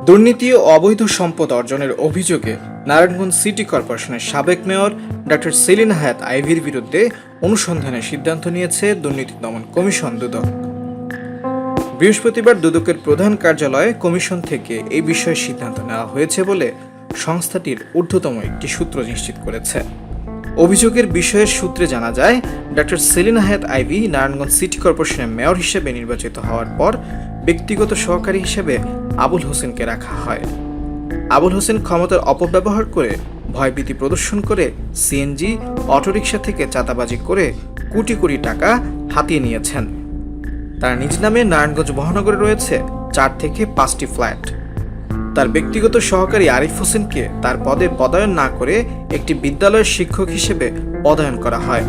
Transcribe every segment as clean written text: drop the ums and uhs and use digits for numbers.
দুর্নীতি ও অবৈধ সম্পদ অর্জনের অভিযোগে নারায়ণগঞ্জ সিটি কর্পোরেশনের সাবেক মেয়র ডক্টর সেলিনা হায়াৎ আইভীর বিরুদ্ধে অনুসন্ধানের সিদ্ধান্ত নিয়েছে দুর্নীতি দমন কমিশন দুদক। বৃহস্পতিবার দুদকের প্রধান কার্যালয়ে কমিশন থেকে এই বিষয়ে সিদ্ধান্ত নেওয়া হয়েছে বলে সংস্থাটির ঊর্ধ্বতম একটি সূত্র নিশ্চিত করেছে। অভিযোগের বিষয়ের সূত্রে জানা যায়, ডক্টর সেলিনা হায়াৎ আইভী নারায়ণগঞ্জ সিটি কর্পোরেশনের মেয়র হিসেবে নির্বাচিত হওয়ার পর ব্যক্তিগত সহকারী হিসেবে আবুল হোসেনকে রাখা হয়। আবুল হোসেন ক্ষমতার অপব্যবহার করে ভয়ভীতি প্রদর্শন করে সিএনজি, অটোরিকশা থেকে চাঁদাবাজি করে কোটি কোটি টাকা হাতিয়ে নিয়েছেন। তার নিজ নামে নারায়ণগঞ্জ মহানগরে রয়েছে 4 থেকে 5টি ফ্ল্যাট। তার ব্যক্তিগত সহকারী আরিফ হোসেনকে তার পদে পদায়ন না করে একটি বিদ্যালয়ের শিক্ষক হিসেবে পদায়ন করা হয়।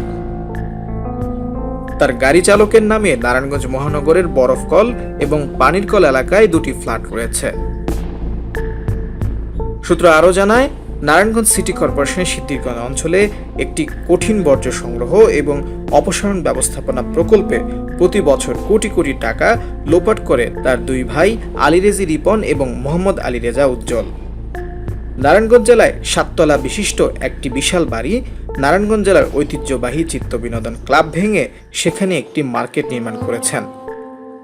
তার গাড়ি চালকের নামে নারায়ণগঞ্জ মহানগরের বরফকল এবং পানিরকল এলাকায় 2টি ফ্ল্যাট রয়েছে। সূত্র আরও জানায়, নারায়ণগঞ্জ সিটি কর্পোরেশনের সিদ্ধিরগঞ্জ অঞ্চলে একটি কঠিন বর্জ্য সংগ্রহ এবং অপসারণ ব্যবস্থাপনা প্রকল্পে প্রতি বছর কোটি কোটি টাকা লোপাট করে তার 2 ভাই আলী রেজি রিপন এবং মোহাম্মদ আলী রেজা উজ্জ্বল। নারায়ণগঞ্জ জেলায় 7 তলা বিশিষ্ট একটি বিশাল বাড়ি, নারায়ণগঞ্জ জেলার ঐতিহ্যবাহী চিত্ত বিনোদন ক্লাব ভেঙে সেখানে একটি মার্কেট নির্মাণ করেছেন।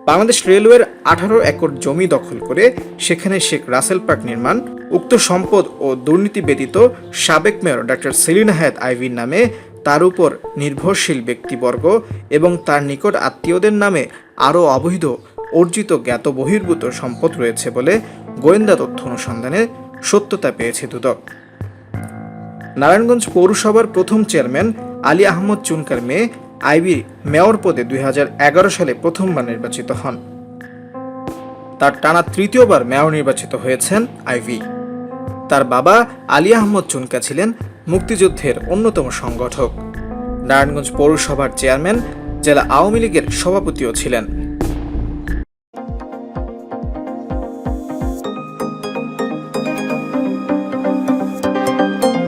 বাংলাদেশ রেলওয়ের 18 একর জমি দখল করে সেখানে শেখ রাসেল পার্ক নির্মাণ। উক্ত সম্পদ ও দুর্নীতি ব্যতীত সাবেক মেয়র ডক্টর সেলিনা হায়াৎ আইভীর নামে, তার উপর নির্ভরশীল ব্যক্তিবর্গ এবং তার নিকট আত্মীয়দের নামে আরও অবৈধ অর্জিত জ্ঞাত বহির্ভূত সম্পদ রয়েছে বলে গোয়েন্দা তথ্য অনুসন্ধানে সত্যতা পেয়েছে দুদক। নারায়ণগঞ্জ পৌরসভার প্রথম চেয়ারম্যান আলী আহমদ চুনকার মেয়ে আইভী মেয়র পদে 2011 সালে প্রথমবার নির্বাচিত হন। তার টানা তৃতীয়বার মেয়র নির্বাচিত হয়েছেন আইভী। তার বাবা আলী আহমদ চুনকা ছিলেন মুক্তিযুদ্ধের অন্যতম সংগঠক। নারায়ণগঞ্জ পৌরসভার চেয়ারম্যান, জেলা আওয়ামী লীগের সভাপতিও ছিলেন।